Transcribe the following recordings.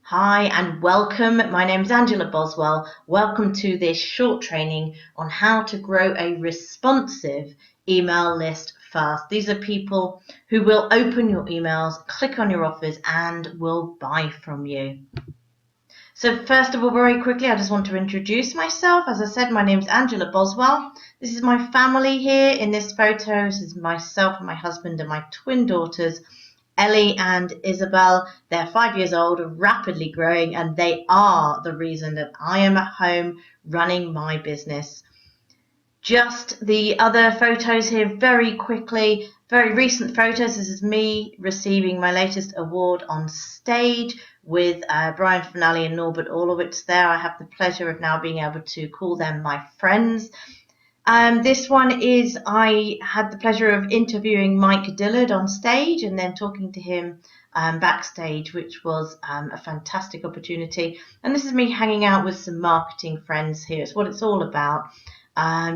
Hi and welcome. My name is Angela Boswell. Welcome to this short training on how to grow a responsive email list fast. These are people who will open your emails, click on your offers, and will buy from you. So first of all, very quickly, I just want to introduce myself. As I said, my name is Angela Boswell. This is my family here in this photo. This is myself and my husband and my twin daughters, Ellie and Isabel. They're 5 years old, rapidly growing, and they are the reason that I am at home running my business. Just the other photos here very quickly, very recent photos. This is me receiving my latest award on stage with Brian Finale and Norbert Orlowitz there. I have the pleasure of now being able to call them my friends. This one is, I had the pleasure of interviewing Mike Dillard on stage and then talking to him backstage, which was a fantastic opportunity. And this is me hanging out with some marketing friends here. It's what it's all about.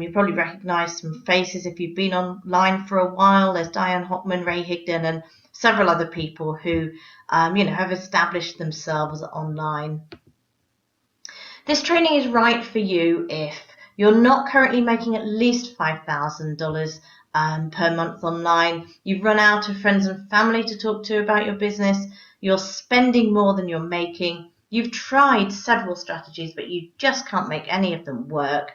You probably recognize some faces if you've been online for a while. There's Diane Hockman, Ray Higdon, and several other people who have established themselves online. This training is right for you if you're not currently making at least $5,000 per month online. You've run out of friends and family to talk to about your business. You're spending more than you're making. You've tried several strategies, but you just can't make any of them work.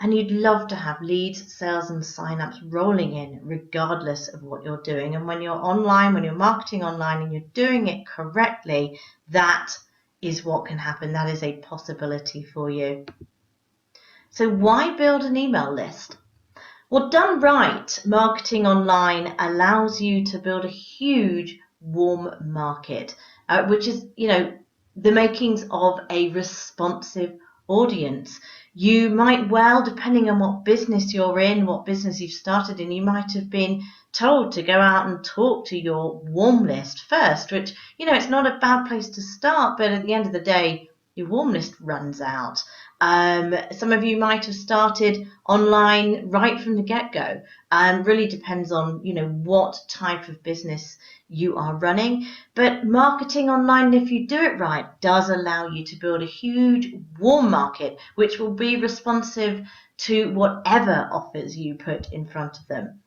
And you'd love to have leads, sales, and signups rolling in regardless of what you're doing. And when you're online, when you're marketing online and you're doing it correctly, that is what can happen. That is a possibility for you. So why build an email list? Well, done right, marketing online allows you to build a huge warm market, which is, the makings of a responsive audience. You might well, depending on what business you're in, what business you've started in, you might have been told to go out and talk to your warm list first, which, it's not a bad place to start, but at the end of the day, your warm list runs out. Some of you might have started online right from the get-go. Really depends on, what type of business you are running. But marketing online, if you do it right, does allow you to build a huge warm market, which will be responsive to whatever offers you put in front of them.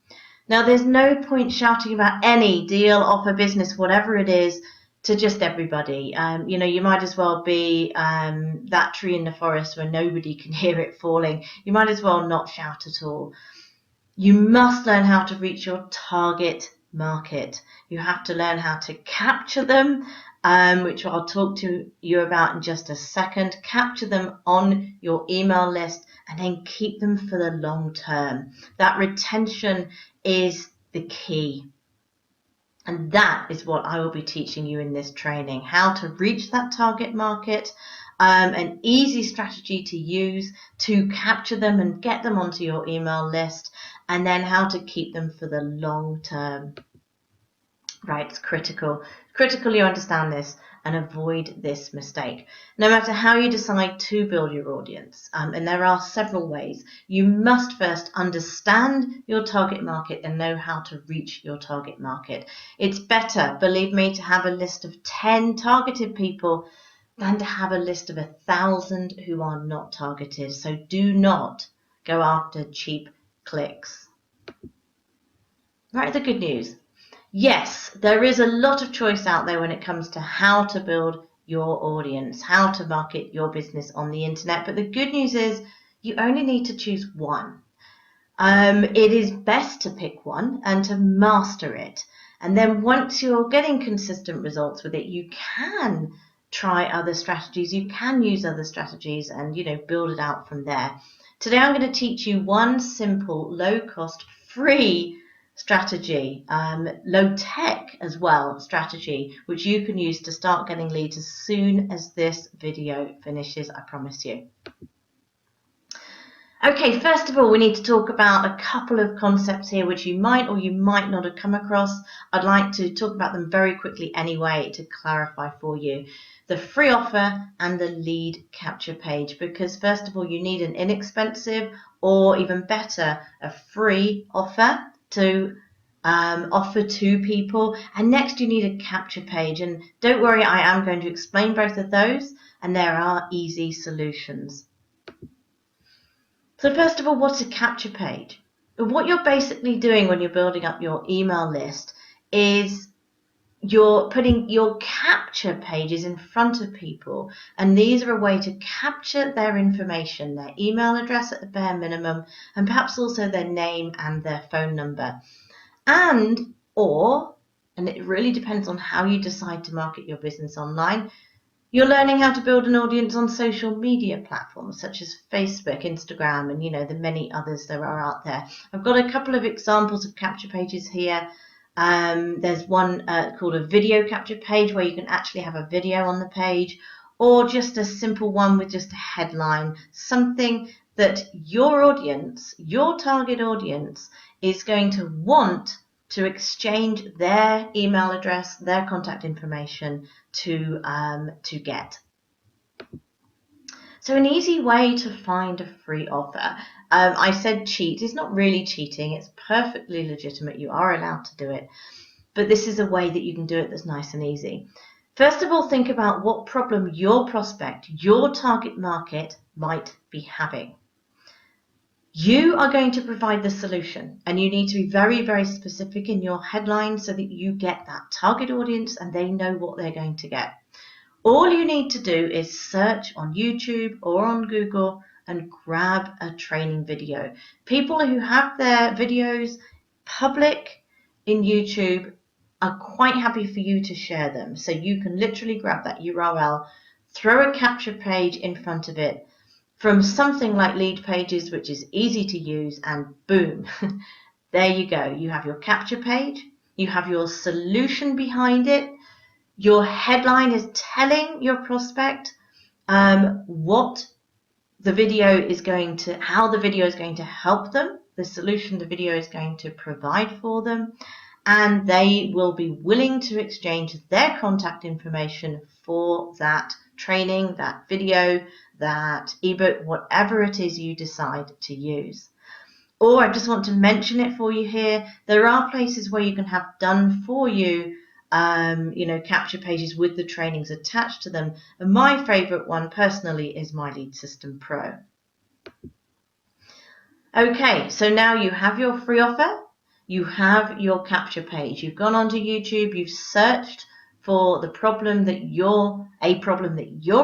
Now, there's no point shouting about any deal, offer, business, whatever it is, to just everybody. You might as well be that tree in the forest where nobody can hear it falling. You might as well not shout at all. You must learn how to reach your target market. You have to learn how to capture them, which I'll talk to you about in just a second. Capture them on your email list and then keep them for the long term. That retention is the key. And that is what I will be teaching you in this training, how to reach that target market, an easy strategy to use to capture them and get them onto your email list, and then how to keep them for the long term. Right, it's critical. It's critical you understand this and avoid this mistake. No matter how you decide to build your audience, and there are several ways, you must first understand your target market and know how to reach your target market. It's better, believe me, to have a list of 10 targeted people than to have a list of 1,000 who are not targeted. So do not go after cheap clicks. Right, the good news. Yes, there is a lot of choice out there when it comes to how to build your audience, how to market your business on the internet. But the good news is you only need to choose one. It is best to pick one and to master it. And then once you're getting consistent results with it, you can try other strategies. You can use other strategies and, build it out from there. Today, I'm going to teach you one simple, low-cost, free strategy, low tech as well strategy, which you can use to start getting leads as soon as this video finishes, I promise you. Okay, first of all, we need to talk about a couple of concepts here which you might or you might not have come across. I'd like to talk about them very quickly anyway to clarify for you. The free offer and the lead capture page, because first of all, you need an inexpensive or even better, a free offer to offer to people. And next you need a capture page. And don't worry, I am going to explain both of those, and there are easy solutions. So first of all, what's a capture page? What you're basically doing when you're building up your email list is you're putting your capture pages in front of people, and these are a way to capture their information, their email address at the bare minimum, and perhaps also their name and their phone number. And it really depends on how you decide to market your business online, you're learning how to build an audience on social media platforms such as Facebook, Instagram, and the many others there are out there. I've got a couple of examples of capture pages here. There's one called a video capture page, where you can actually have a video on the page, or just a simple one with just a headline, something that your audience, your target audience, is going to want to exchange their email address, their contact information to get. So an easy way to find a free offer. I said cheat. It's not really cheating. It's perfectly legitimate. You are allowed to do it. But this is a way that you can do it that's nice and easy. First of all, think about what problem your prospect, your target market, might be having. You are going to provide the solution, and you need to be very, very specific in your headline so that you get that target audience and they know what they're going to get. All you need to do is search on YouTube or on Google and grab a training video. People who have their videos public in YouTube are quite happy for you to share them. So you can literally grab that URL, throw a capture page in front of it from something like Leadpages, which is easy to use, and boom, there you go. You have your capture page, you have your solution behind it. Your headline is telling your prospect what the video is going to, how the video is going to help them, the solution the video is going to provide for them, and they will be willing to exchange their contact information for that training, that video, that ebook, whatever it is you decide to use. Or I just want to mention it for you here. There are places where you can have done for you capture pages with the trainings attached to them. And my favorite one personally is My Lead System Pro. Okay, so now you have your free offer, you have your capture page, you've gone onto YouTube, you've searched for the problem that your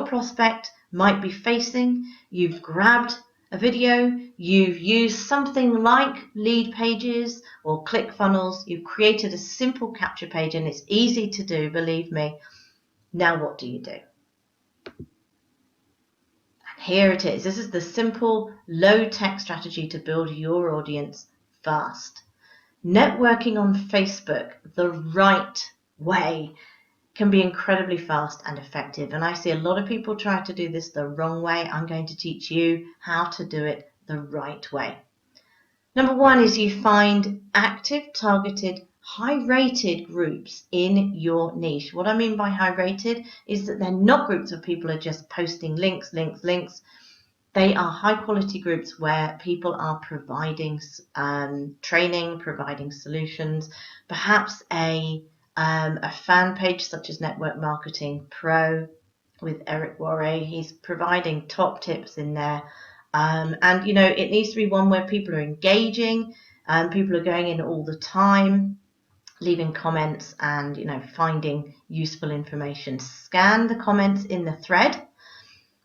prospect might be facing, you've grabbed a video, you've used something like Leadpages or ClickFunnels, you've created a simple capture page, and it's easy to do, believe me. Now what do you do? And here it is. This is the simple low-tech strategy to build your audience fast. Networking on Facebook the right way can be incredibly fast and effective, and I see a lot of people try to do this the wrong way. I'm going to teach you how to do it the right way. Number one is you find active, targeted, high-rated groups in your niche. What I mean by high-rated is that they're not groups of people who are just posting links. They are high-quality groups where people are providing training, providing solutions, perhaps a fan page such as Network Marketing Pro with Eric Worre. He's providing top tips in there. It needs to be one where people are engaging, people are going in all the time, leaving comments and, finding useful information. Scan the comments in the thread.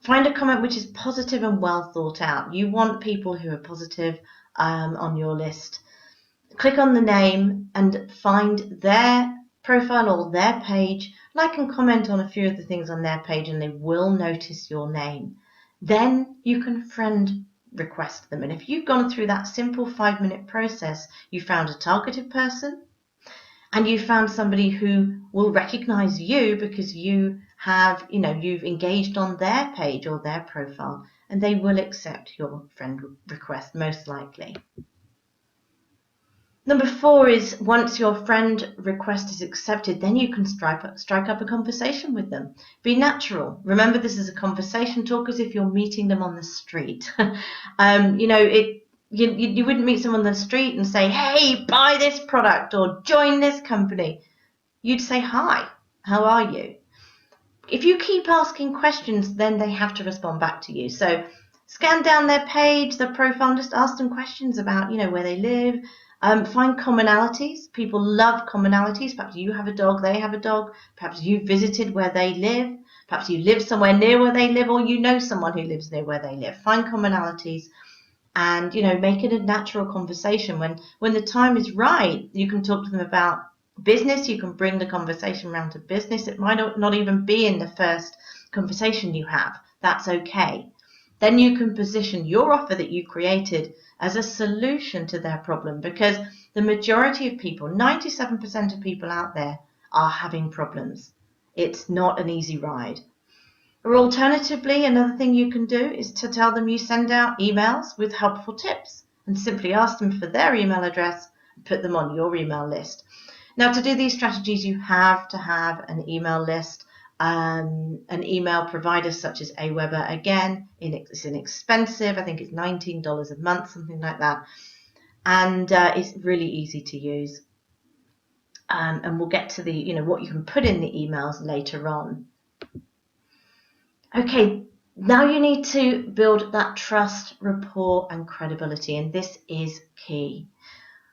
Find a comment which is positive and well thought out. You want people who are positive on your list. Click on the name and find their profile or their page. Like and comment on a few of the things on their page, and they will notice your name. Then you can friend request them. And if you've gone through that simple 5-minute process, you found a targeted person and you found somebody who will recognize you because you have, you've engaged on their page or their profile, and they will accept your friend request most likely. Number 4 is once your friend request is accepted, then you can strike up a conversation with them. Be natural. Remember, this is a conversation. Talk as if you're meeting them on the street. You wouldn't meet someone on the street and say, hey, buy this product or join this company. You'd say, hi, how are you? If you keep asking questions, then they have to respond back to you. So scan down their page, their profile, and just ask them questions about, where they live. Find commonalities. People love commonalities. Perhaps you have a dog, they have a dog. Perhaps you visited where they live. Perhaps you live somewhere near where they live, or you know someone who lives near where they live. Find commonalities and, make it a natural conversation. When the time is right, you can talk to them about business. You can bring the conversation around to business. It might not even be in the first conversation you have. That's okay. Then you can position your offer that you created as a solution to their problem, because the majority of people, 97% of people out there, are having problems. It's not an easy ride. Or alternatively, another thing you can do is to tell them you send out emails with helpful tips and simply ask them for their email address and put them on your email list. Now, to do these strategies, you have to have an email list, an email provider such as Aweber. Again, it's inexpensive. I think it's $19 a month, something like that. And it's really easy to use. And we'll get to the, what you can put in the emails later on. Okay, now you need to build that trust, rapport, and credibility, and this is key.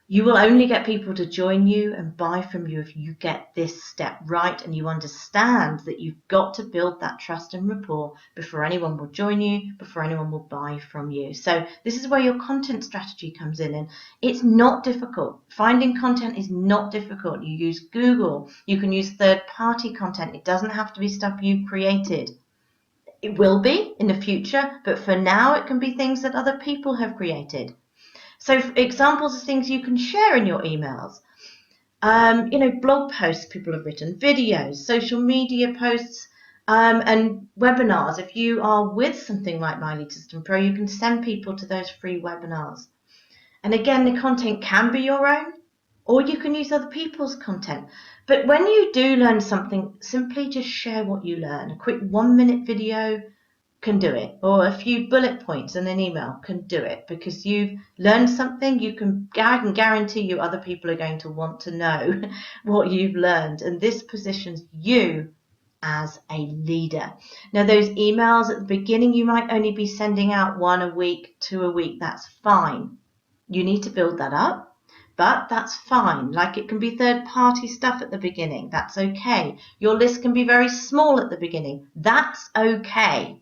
You will only get people to join you and buy from you if you get this step right and you understand that you've got to build that trust and rapport before anyone will join you, before anyone will buy from you. So this is where your content strategy comes in, and it's not difficult. Finding content is not difficult. You use Google, you can use third-party content. It doesn't have to be stuff you've created. It will be in the future, but for now it can be things that other people have created. So examples of things you can share in your emails, blog posts people have written, videos, social media posts, and webinars. If you are with something like My Lead System Pro, you can send people to those free webinars. And again, the content can be your own, or you can use other people's content. But when you do learn something, simply just share what you learn. A quick 1-minute video can do it, or a few bullet points in an email can do it, because you've learned something. I can guarantee you other people are going to want to know what you've learned, and this positions you as a leader. Now, those emails at the beginning, you might only be sending out 1 a week, 2 a week. That's fine. You need to build that up, but that's fine. Like, it can be third-party stuff at the beginning. That's okay. Your list can be very small at the beginning. That's okay.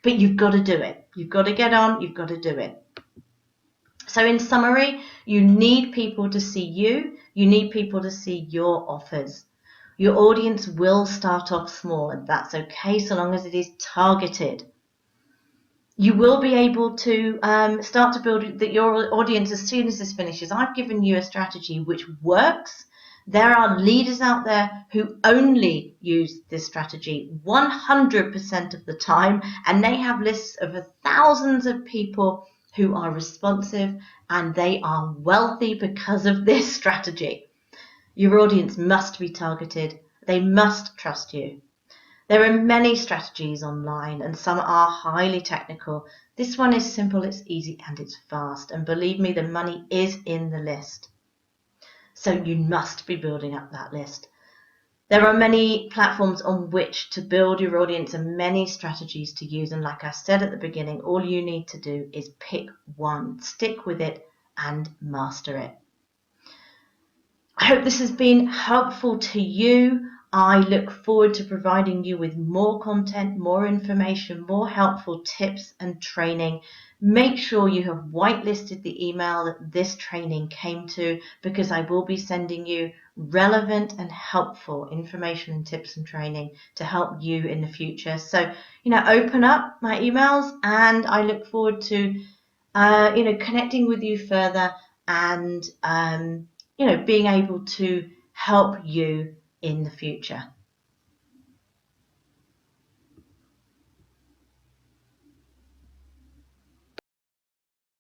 But you've got to do it. You've got to get on. You've got to do it. So in summary, you need people to see you. You need people to see your offers. Your audience will start off small, and that's okay so long as it is targeted. You will be able to start to build your audience as soon as this finishes. I've given you a strategy which works. There are leaders out there who only use this strategy 100% of the time, and they have lists of thousands of people who are responsive, and they are wealthy because of this strategy. Your audience must be targeted. They must trust you. There are many strategies online, and some are highly technical. This one is simple, it's easy, and it's fast. And believe me, the money is in the list. So you must be building up that list. There are many platforms on which to build your audience and many strategies to use. And like I said at the beginning, all you need to do is pick one, stick with it, and master it. I hope this has been helpful to you. I look forward to providing you with more content, more information, more helpful tips and training. Make sure you have whitelisted the email that this training came to, because I will be sending you relevant and helpful information and tips and training to help you in the future. So, open up my emails, and I look forward to, connecting with you further and, being able to help you in the future.